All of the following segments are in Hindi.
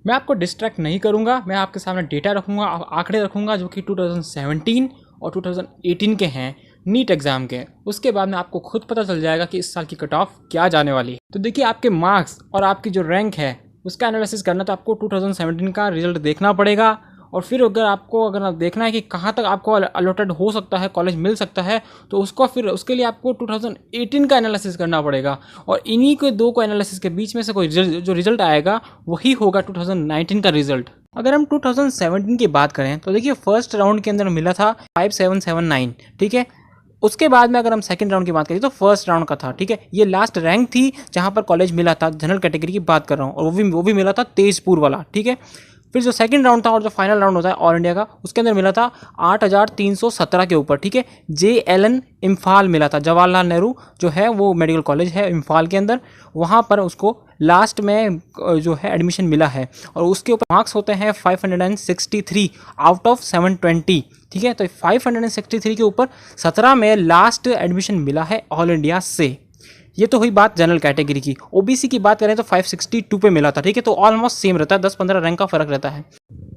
मैं आपको डिस्ट्रैक्ट नहीं करूँगा, मैं आपके सामने डेटा रखूँगा, आंकड़े रखूँगा जो कि 2017 और 2018 के हैं, नीट एग्ज़ाम के। उसके बाद में आपको खुद पता चल जाएगा कि इस साल की कट ऑफ क्या जाने वाली है। तो देखिए, आपके मार्क्स और आपकी जो रैंक है उसका एनालिसिस करना तो आपको 2017 का रिजल्ट देखना पड़ेगा। और फिर अगर आप देखना है कि कहाँ तक आपको अलॉटेड हो सकता है, कॉलेज मिल सकता है, तो उसके लिए आपको 2018 का एनालिसिस करना पड़ेगा। और इन्हीं के दो को एनालिसिस के बीच में से कोई जो रिजल्ट आएगा वही होगा 2019 का रिजल्ट। अगर हम 2017 की बात करें तो देखिए, फर्स्ट राउंड के अंदर मिला था 5779, ठीक है। उसके बाद में अगर हम सेकंड राउंड की बात करें तो फर्स्ट राउंड का था, ठीक है। ये लास्ट रैंक थी जहां पर कॉलेज मिला था, जनरल कैटेगरी की बात कर रहा हूँ, और वो भी मिला था तेजपुर वाला, ठीक है। फिर जो सेकंड राउंड था और जो फाइनल राउंड होता है ऑल इंडिया का, उसके अंदर मिला था 8317 के ऊपर, ठीक है। JLN इम्फाल मिला था, जवाहरलाल नेहरू जो है वो मेडिकल कॉलेज है इम्फाल के अंदर, वहाँ पर उसको लास्ट में जो है एडमिशन मिला है। और उसके ऊपर मार्क्स होते हैं 563 आउट ऑफ 720, ठीक है। तो 563 के ऊपर 17 में लास्ट एडमिशन मिला है ऑल इंडिया से। ये तो हुई बात जनरल कैटेगरी की। ओबीसी की बात करें तो 562 पे मिला था, ठीक है। तो ऑलमोस्ट सेम रहता है, 10-15 रैंक का फर्क रहता है।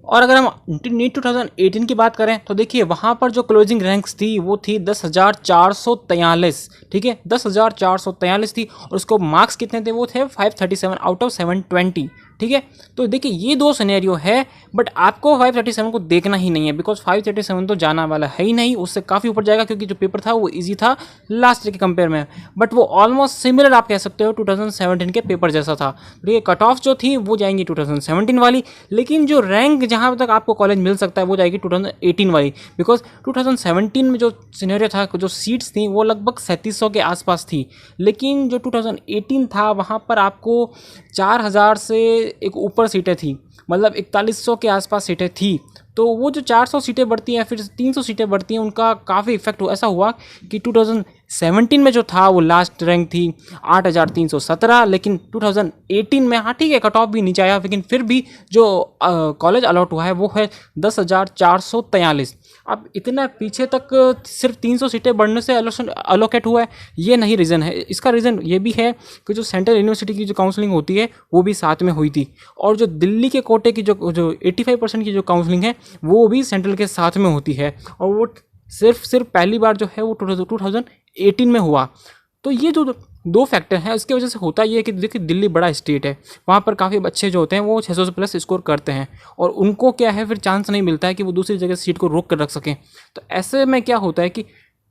और अगर हम नीट 2018 की बात करें तो देखिए, वहाँ पर जो क्लोजिंग रैंक्स थी वो थी 10,443, ठीक है। 10,443 थी, और उसको मार्क्स कितने थे, वो थे 537 आउट ऑफ 720, ठीक है। तो देखिए, ये दो सिनेरियो है, बट आपको 537 को देखना ही नहीं है, बिकॉज 537 तो जाना वाला है ही नहीं, उससे काफ़ी ऊपर जाएगा, क्योंकि जो पेपर था वो ईजी था लास्ट ईयर के कंपेयर में। बट वो ऑलमोस्ट सिमिलर आप कह सकते हो 2017 के पेपर जैसा था। ठीक है, कट ऑफ जो थी वो जाएंगी 2017 वाली, लेकिन जो रैंक जहाँ तक आपको कॉलेज मिल सकता है वो जाएगी 2018 वाली, बिकॉज 2017 में जो सिनेरियो था, जो सीट्स थी वो लगभग 3700 के आसपास थी, लेकिन जो 2018 था वहाँ पर आपको 4000 से एक ऊपर सीटें थी, मतलब 4100 के आसपास सीटें थी। तो वो जो 400 सीटें बढ़ती हैं, फिर 300 सीटें बढ़ती हैं, उनका काफ़ी इफेक्ट ऐसा हुआ कि 2017 में जो था वो लास्ट रैंक थी 8317, लेकिन 2018 में, हाँ ठीक है, कट ऑफ भी नीचे आया, लेकिन फिर भी जो कॉलेज अलॉट हुआ है वो है 10,443। अब इतना पीछे तक सिर्फ 300 सीटें बढ़ने से अलोकेट हुआ है, ये नहीं रीज़न है। इसका रीज़न ये भी है कि जो सेंट्रल यूनिवर्सिटी की जो काउंसलिंग होती है वो भी साथ में हुई थी, और जो दिल्ली के कोटे की जो 85% की जो काउंसलिंग है वो भी सेंट्रल के साथ में होती है, और वो सिर्फ पहली बार जो है वो 2018 में हुआ। तो ये जो दो फैक्टर हैं उसकी वजह से होता ये है कि देखिए, दिल्ली बड़ा स्टेट है, वहाँ पर काफ़ी बच्चे जो होते हैं वो 600 से प्लस स्कोर करते हैं, और उनको क्या है, फिर चांस नहीं मिलता है कि वो दूसरी जगह सीट को रोक कर रख सकें। तो ऐसे में क्या होता है कि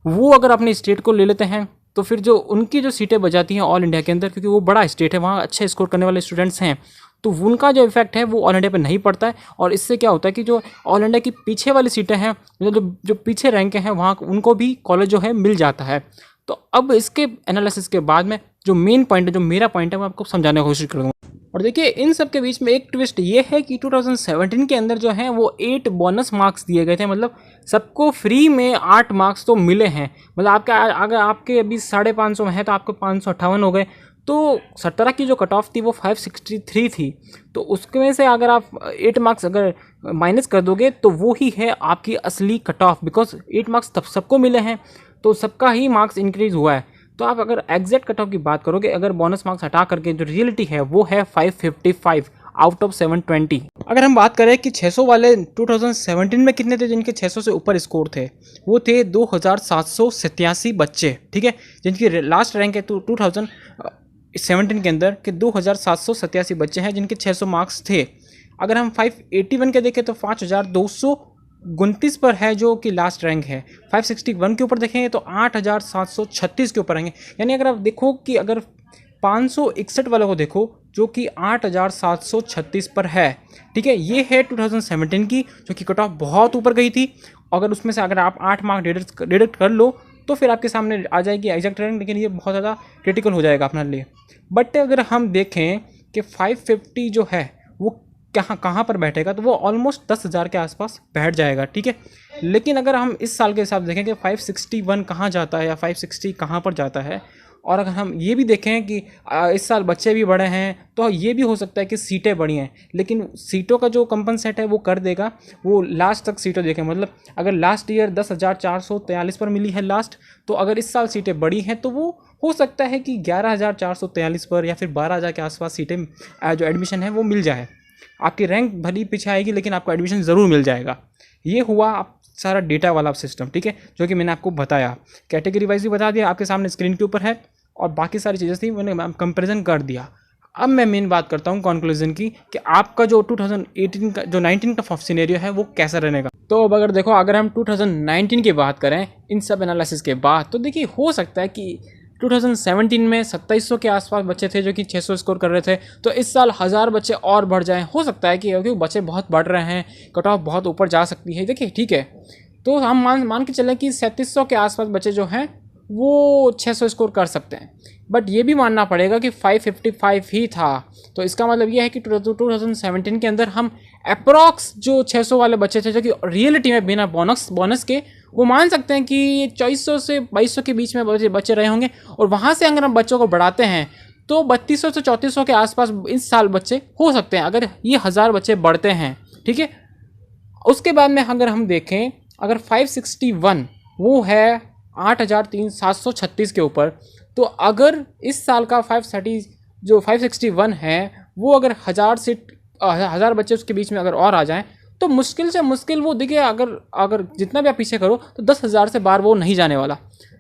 वो अगर अपनी स्टेट को ले लेते हैं तो फिर जो उनकी जो सीटें बचाती हैं ऑल इंडिया के अंदर, क्योंकि वो बड़ा स्टेट है, वहाँ अच्छे स्कोर करने वाले स्टूडेंट्स हैं, तो उनका जो इफेक्ट है वो ऑल इंडिया पे नहीं पड़ता है। और इससे क्या होता है कि जो ऑल इंडिया की पीछे वाली सीटें हैं, जो पीछे रैंक हैं, वहाँ उनको भी कॉलेज जो है मिल जाता है। तो अब इसके एनालिसिस के बाद में जो मेन पॉइंट है, जो मेरा पॉइंट है, मैं आपको समझाने की कोशिश करूँगा। और देखिए, इन सब के बीच में एक ट्विस्ट ये है कि 2017 के अंदर जो है वो 8 बोनस मार्क्स दिए गए थे, मतलब सबको फ्री में 8 मार्क्स तो मिले हैं। मतलब अगर आपके अभी 550 में है तो आपको 558 हो गए। तो 17 की जो कट ऑफ थी वो 563 थी, तो उसके में से अगर आप 8 मार्क्स अगर माइनस कर दोगे तो वो ही है आपकी असली कट ऑफ, बिकॉज 8 मार्क्स तब सबको मिले हैं, तो सबका ही मार्क्स इंक्रीज हुआ है। तो आप अगर एग्जैक्ट कट ऑफ की बात करोगे, अगर बोनस मार्क्स हटा करके जो रियलिटी है वो है 555 आउट ऑफ 720। अगर हम बात करें कि 600 वाले 2017 में कितने थे जिनके 600 से ऊपर स्कोर थे, वो थे 2787 बच्चे, ठीक है, जिनकी लास्ट रैंक है 2017 के अंदर के 2787 बच्चे हैं जिनके 600 मार्क्स थे। अगर हम 581 के देखें तो 5229 पर है जो कि लास्ट रैंक है। 561 के ऊपर देखेंगे तो 8736 के ऊपर आएंगे। यानी अगर आप देखो कि अगर 561 वालों को देखो जो कि 8736 पर है, ठीक है, ये है 2017 की, जो कि कट ऑफ बहुत ऊपर गई थी। अगर उसमें से अगर आप 8 मार्क डिडक्ट कर लो तो फिर आपके सामने आ जाएगी एग्जैक्ट रैंक, लेकिन ये बहुत ज़्यादा क्रिटिकल हो जाएगा अपने लिए। बट अगर हम देखें कि 550 जो है वो कहाँ पर बैठेगा, तो वो ऑलमोस्ट 10,000 के आसपास बैठ जाएगा, ठीक है। लेकिन अगर हम इस साल के हिसाब से देखें कि 561 कहाँ जाता है या 560 कहाँ पर जाता है, और अगर हम ये भी देखें कि इस साल बच्चे भी बड़े हैं, तो ये भी हो सकता है कि सीटें बढ़ी हैं, लेकिन सीटों का जो कंपनसेट है वो कर देगा, वो लास्ट तक सीटें देखें। मतलब अगर लास्ट ईयर 10,443 पर मिली है लास्ट, तो अगर इस साल सीटें बढ़ी हैं तो वो हो सकता है कि 11,443 पर या फिर 12,000 के आसपास सीटें जो एडमिशन है वो मिल जाए। आपकी रैंक भली पीछे आएगी लेकिन आपको एडमिशन ज़रूर मिल जाएगा। ये हुआ आप सारा डेटा वाला सिस्टम, ठीक है, जो कि मैंने आपको बताया। कैटेगरी वाइज भी बता दिया, आपके सामने स्क्रीन के ऊपर है, और बाकी सारी चीज़ें थी मैंने कंपेरिजन कर दिया। अब मैं मेन बात करता हूँ कंक्लूजन की कि आपका जो 2018 का जो 19 का सिनेरियो है वो कैसा रहेगा। तो अब अगर देखो, अगर हम 2019 की बात करें इन सब एनालिसिस के बाद, तो देखिए हो सकता है कि 2017 में 2700 के आसपास बच्चे थे जो कि 600 स्कोर कर रहे थे, तो इस साल 1000 बच्चे और बढ़ जाएं। हो सकता है कि क्योंकि बच्चे बहुत बढ़ रहे हैं, कट ऑफ बहुत ऊपर जा सकती है। देखिए ठीक है, तो हम मान के चलें कि 3700 के आसपास बच्चे जो हैं वो 600 स्कोर कर सकते हैं। बट ये भी मानना पड़ेगा कि 555 ही था, तो इसका मतलब ये है कि 2017 के अंदर हम अप्रॉक्स जो 600 वाले बच्चे थे जो कि रियलिटी में बिना बोनस के, वो मान सकते हैं कि 2400 से 2200 के बीच में बच्चे रहे होंगे। और वहाँ से अगर हम बच्चों को बढ़ाते हैं तो 3200 से 3400 के आसपास इस साल बच्चे हो सकते हैं, अगर ये 1000 बच्चे बढ़ते हैं, ठीक है। उसके बाद में अगर हम देखें, अगर 561 वो है 8736 के ऊपर, तो अगर इस साल का 561 है वो अगर 1000 बच्चे उसके बीच में अगर और आ जाएं, तो मुश्किल से मुश्किल वो देखिए, अगर जितना भी आप पीछे करो तो 10,000 से बाहर वो नहीं जाने वाला।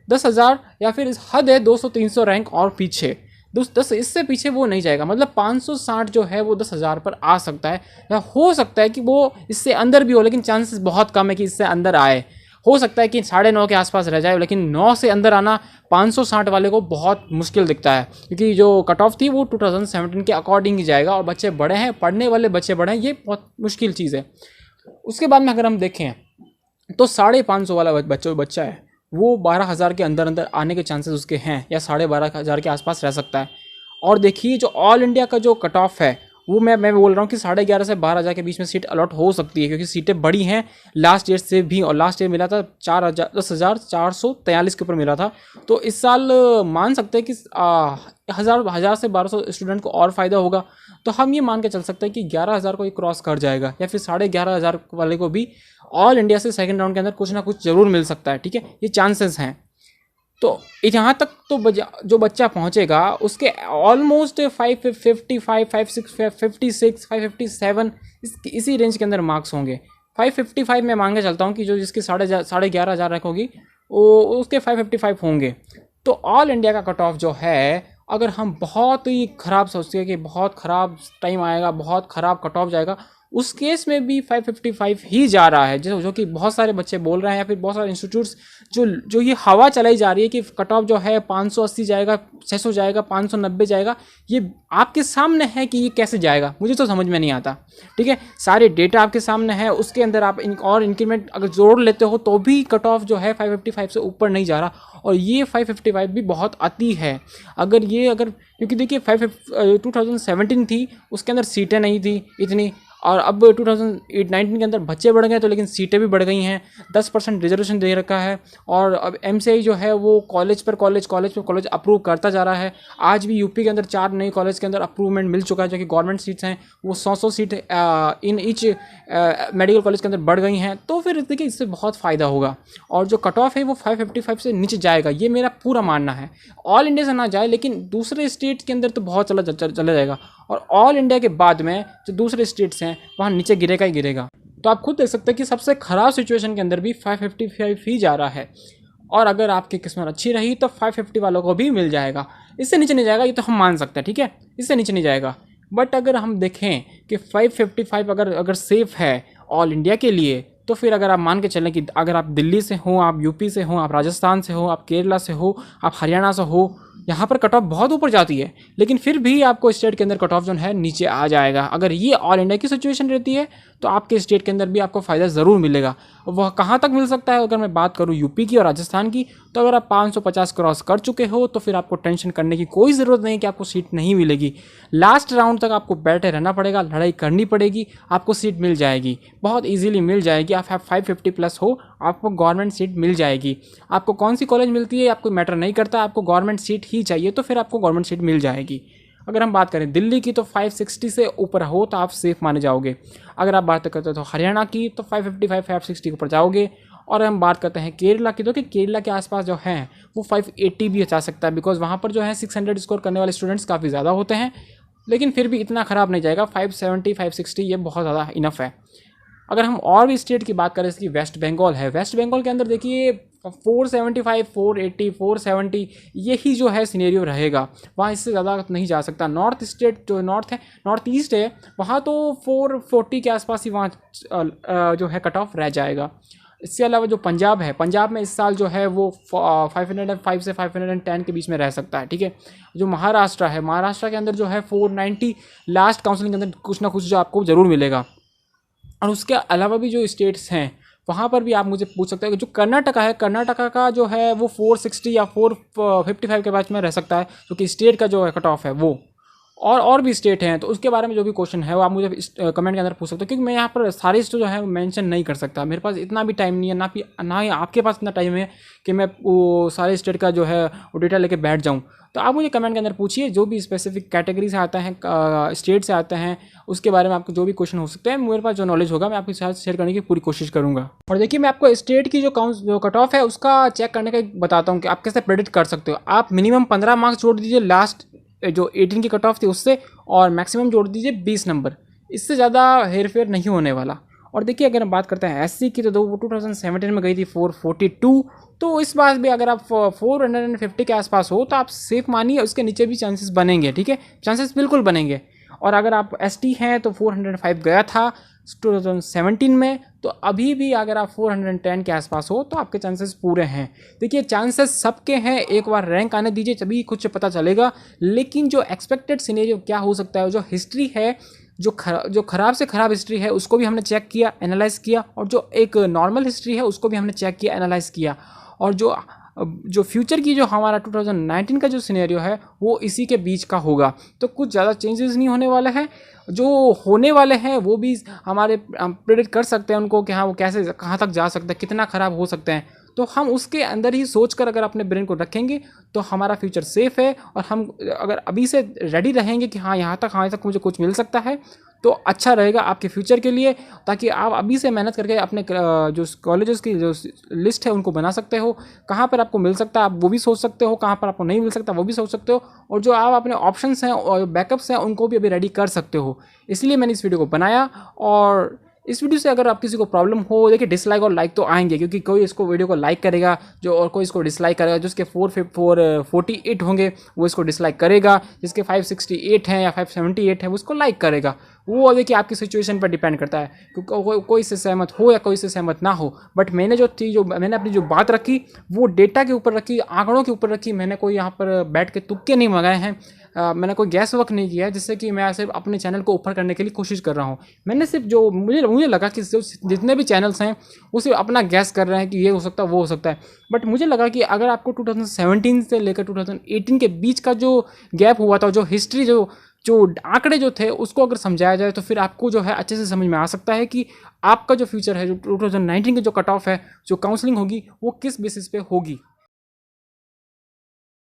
10,000 या फिर हद है 200-300 रैंक और पीछे, 10 इससे पीछे वो नहीं जाएगा। मतलब 560 जो है वो 10,000 पर आ सकता है, या हो सकता है कि वो इससे अंदर भी हो, लेकिन चांसेस बहुत कम है कि इससे अंदर आए। हो सकता है कि 9.5 के आसपास रह जाए, लेकिन 9 से अंदर आना 560 वाले को बहुत मुश्किल दिखता है, क्योंकि जो कट ऑफ थी वो 2017 के अकॉर्डिंग ही जाएगा, और बच्चे बड़े हैं, पढ़ने वाले बच्चे बड़े हैं, ये बहुत मुश्किल चीज़ है। उसके बाद में अगर हम देखें तो 550 वाला बच्चा है वो 12,000 के अंदर आने के चांसेस उसके हैं, या 12,500 के आसपास रह सकता है। और देखिए जो ऑल इंडिया का जो कट ऑफ है वो मैं बोल रहा हूँ कि 11,500 से 12,000 के बीच में सीट अलॉट हो सकती है, क्योंकि सीटें बड़ी हैं लास्ट ईयर से भी, और लास्ट ईयर मिला था 10,443 के ऊपर मिला था। तो इस साल मान सकते हैं कि 1000 से 1200 स्टूडेंट को और फ़ायदा होगा। तो हम ये मान के चल सकते हैं कि 11,000 को ये क्रॉस कर जाएगा, या फिर 11,500 वाले को भी ऑल इंडिया से सेकेंड राउंड के अंदर कुछ ना कुछ ज़रूर मिल सकता है, ठीक है, ये चांसेस हैं। तो यहाँ तक तो जो बच्चा पहुँचेगा उसके ऑलमोस्ट 555, 556, 557 इसी रेंज के अंदर मार्क्स होंगे। 555 में मान के चलता हूँ कि जो जिसकी 11,500 रैंक होगी वो उसके 555 होंगे। तो ऑल इंडिया का कट ऑफ जो है, अगर हम बहुत ही ख़राब सोचते हैं कि बहुत ख़राब टाइम आएगा, बहुत ख़राब कट ऑफ जाएगा, उस केस में भी 555 ही जा रहा है, जो कि बहुत सारे बच्चे बोल रहे हैं, या फिर बहुत सारे इंस्टीट्यूट्स जो ये हवा चलाई जा रही है कि कट ऑफ जो है 580 जाएगा, 600 जाएगा, 590 जाएगा। ये आपके सामने है कि ये कैसे जाएगा, मुझे तो समझ में नहीं आता, ठीक है। सारे डेटा आपके सामने है, उसके अंदर आप और इंक्रीमेंट अगर जोड़ लेते हो तो भी कट ऑफ जो है 555 से ऊपर नहीं जा रहा। और ये 555 भी बहुत अति है। अगर क्योंकि देखिए 2017 थी, उसके अंदर सीटें नहीं थी इतनी, और अब 2019 के अंदर बच्चे बढ़ गए तो लेकिन सीटें भी बढ़ गई हैं, 10% रिजर्वेशन दे रखा है। और अब MCI जो है वो कॉलेज पर कॉलेज अप्रूव करता जा रहा है। आज भी यूपी के अंदर 4 नए कॉलेज के अंदर अप्रूवमेंट मिल चुका है, जो कि गवर्नमेंट सीट्स हैं, वो 100 seat in each medical college के अंदर बढ़ गई हैं। तो फिर देखिए इससे बहुत फ़ायदा होगा, और जो कट ऑफ है वो 555 से नीचे जाएगा, ये मेरा पूरा मानना है। ऑल इंडिया से ना जाए, लेकिन दूसरे स्टेट के अंदर तो बहुत चला जाएगा, और ऑल इंडिया के बाद में जो दूसरे स्टेट्स हैं वहाँ नीचे गिरेगा ही गिरेगा। तो आप खुद देख सकते हैं कि सबसे ख़राब सिचुएशन के अंदर भी 555 ही जा रहा है, और अगर आपकी किस्मत अच्छी रही तो 550 वालों को भी मिल जाएगा। इससे नीचे नहीं जाएगा, ये तो हम मान सकते हैं, ठीक है, इससे नीचे नहीं जाएगा। बट अगर हम देखें कि 555 अगर सेफ़ है ऑल इंडिया के लिए, तो फिर अगर आप मान के चलें कि अगर आप दिल्ली से हो, आप यूपी से हो, आप राजस्थान से हो, आप केरला से हो, आप हरियाणा से हो, यहाँ पर कट ऑफ बहुत ऊपर जाती है, लेकिन फिर भी आपको स्टेट के अंदर कट ऑफ जो है नीचे आ जाएगा। अगर ये ऑल इंडिया की सिचुएशन रहती है तो आपके स्टेट के अंदर भी आपको फ़ायदा ज़रूर मिलेगा। वह कहाँ तक मिल सकता है, अगर मैं बात करूँ यूपी की और राजस्थान की, तो अगर आप 550 क्रॉस कर चुके हो तो फिर आपको टेंशन करने की कोई ज़रूरत नहीं कि आपको सीट नहीं मिलेगी। लास्ट राउंड तक आपको बैठे रहना पड़ेगा, लड़ाई करनी पड़ेगी, आपको सीट मिल जाएगी, बहुत ईजीली मिल जाएगी। आप 550 प्लस हो, आपको गवर्नमेंट सीट मिल जाएगी। आपको कौन सी कॉलेज मिलती है आपको मैटर नहीं करता, आपको गवर्नमेंट सीट ही चाहिए, तो फिर आपको गवर्नमेंट सीट मिल जाएगी। अगर हम बात करें दिल्ली की तो 560 से ऊपर हो तो आप सेफ़ माने जाओगे। अगर आप बात करते हो तो हरियाणा की तो 555 560 के ऊपर जाओगे। और हम बात करते हैं केरला की, तो कि केरला के आसपास जो है वो 580 भी जा सकता है, बिकॉज वहाँ पर जो है 600 स्कोर करने वाले स्टूडेंट्स काफ़ी ज़्यादा होते हैं। लेकिन फिर भी इतना ख़राब नहीं जाएगा। 570 560 ये बहुत ज़्यादा इनफ है। अगर हम और भी स्टेट की बात करें, इसकी वेस्ट बंगाल है, वेस्ट बंगाल के अंदर देखिए 475 480 470 यही जो है सिनेरियो रहेगा, वहाँ इससे ज़्यादा नहीं जा सकता। नॉर्थ स्टेट जो नॉर्थ है, नॉर्थ ईस्ट है, वहाँ तो 440 के आसपास ही वहाँ जो है कट ऑफ रह जाएगा। इसके अलावा जो पंजाब है, पंजाब में इस साल जो है वो 505 से 510 के बीच में रह सकता है, ठीक है। जो महाराष्ट्र है, महाराष्ट्र के अंदर जो है 490 लास्ट काउंसलिंग के अंदर कुछ ना कुछ जो आपको ज़रूर मिलेगा। और उसके अलावा भी जो स्टेट्स हैं वहाँ पर भी आप मुझे पूछ सकते हैं कि जो कर्नाटका है, कर्नाटका का जो है वो 460 या 455 के बीच में रह सकता है, जो कि स्टेट का जो कट ऑफ है वो। और भी स्टेट हैं, तो उसके बारे में जो भी क्वेश्चन है वो आप मुझे कमेंट के अंदर पूछ सकते हो, क्योंकि मैं यहाँ पर सारे स्टेट जो है मेंशन नहीं कर सकता। मेरे पास इतना भी टाइम नहीं है, ना ही आपके पास इतना टाइम है कि मैं वो सारे स्टेट का जो है वो डेटा लेके बैठ जाऊँ। तो आप मुझे कमेंट के अंदर पूछिए, जो भी स्पेसिफिक कैटेगरी से आता है, स्टेट से आते हैं, उसके बारे में आपको जो भी क्वेश्चन हो सकते हैं, मेरे पास जो नॉलेज होगा मैं आपके साथ शेयर करने की पूरी कोशिश करूँगा। और देखिए, मैं आपको स्टेट की जो कट ऑफ है उसका चेक करने का बताता हूँ कि आप कैसे प्रेडिक्ट कर सकते हो। आप मिनिमम 15 मार्क्स जोड़ दीजिए लास्ट जो 18 की कट ऑफ थी उससे, और मैक्सिमम जोड़ दीजिए 20 नंबर। इससे ज़्यादा हेर फेर नहीं होने वाला। और देखिए, अगर हम बात करते हैं एससी की, तो वो 2017 में गई थी 442। तो इस बार भी अगर आप 450 के आसपास हो तो आप सेफ मानिए, उसके नीचे भी चांसेस बनेंगे, ठीक है, चांसेस बिल्कुल बनेंगे। और अगर आप एसटी हैं तो 405 गया था 2017 में, तो अभी भी अगर आप 410 के आसपास हो तो आपके चांसेस पूरे हैं। देखिए, चांसेस सबके हैं, एक बार रैंक आने दीजिए तभी कुछ पता चलेगा। लेकिन जो एक्सपेक्टेड सिनेरियो क्या हो सकता है, जो हिस्ट्री है, जो खराब से ख़राब हिस्ट्री है उसको भी हमने चेक किया, एनालाइज़ किया, और जो एक नॉर्मल हिस्ट्री है उसको भी हमने चेक किया, एनालाइज़ किया। और जो फ्यूचर की जो हमारा 2019 का जो सिनेरियो है वो इसी के बीच का होगा। तो कुछ ज़्यादा चेंजेस नहीं होने वाले हैं। जो होने वाले हैं वो भी हमारे प्रेडिक्ट कर सकते हैं उनको कि हाँ वो कैसे कहाँ तक जा सकता है, कितना ख़राब हो सकते हैं। तो हम उसके अंदर ही सोचकर अगर अपने ब्रेन को रखेंगे तो हमारा फ्यूचर सेफ़ है। और हम अगर अभी से रेडी रहेंगे कि हाँ यहाँ तक मुझे कुछ मिल सकता है, तो अच्छा रहेगा आपके फ्यूचर के लिए, ताकि आप अभी से मेहनत करके अपने जो कॉलेजेस की जो लिस्ट है उनको बना सकते हो। कहाँ पर आपको मिल सकता है आप वो भी सोच सकते हो, कहाँ पर आपको नहीं मिल सकता वो भी सोच सकते हो, और जो आप अपने ऑप्शंस हैं और बैकअप्स हैं उनको भी अभी रेडी कर सकते हो। इसलिए मैंने इस वीडियो को बनाया। और इस वीडियो से अगर आप किसी को प्रॉब्लम हो, देखिए डिसलाइक और लाइक तो आएंगे, क्योंकि कोई इसको वीडियो को लाइक करेगा जो, और कोई इसको डिसलाइक करेगा। जिसके 448 होंगे वो इसको डिसलाइक करेगा, जिसके 568 हैं या 578 है वो इसको लाइक करेगा। वो देखिए आपकी सिचुएशन पर डिपेंड करता है, क्योंकि कोई से सहमत हो या कोई से सहमत ना हो। बट मैंने मैंने अपनी जो बात रखी वो डेटा के ऊपर रखी, आंकड़ों के ऊपर रखी। मैंने कोई यहाँ पर बैठ के तुक्के नहीं मंगाए हैं, मैंने कोई गैस वर्क नहीं किया है, जिससे कि मैं सिर्फ अपने चैनल को ऊपर करने के लिए कोशिश कर रहा हूँ। मैंने सिर्फ जो मुझे लगा कि जितने भी चैनल्स हैं वो सिर्फ अपना गैस कर रहे हैं कि ये हो सकता है वो हो सकता है। बट मुझे लगा कि अगर आपको 2017 से लेकर 2018 के बीच का जो गैप हुआ था, जो हिस्ट्री जो आंकड़े जो थे उसको अगर समझाया जाए, तो फिर आपको जो है अच्छे से समझ में आ सकता है कि आपका जो फ्यूचर है, जो 2019 की जो कट ऑफ है, जो काउंसलिंग होगी वो किस बेसिस पे होगी।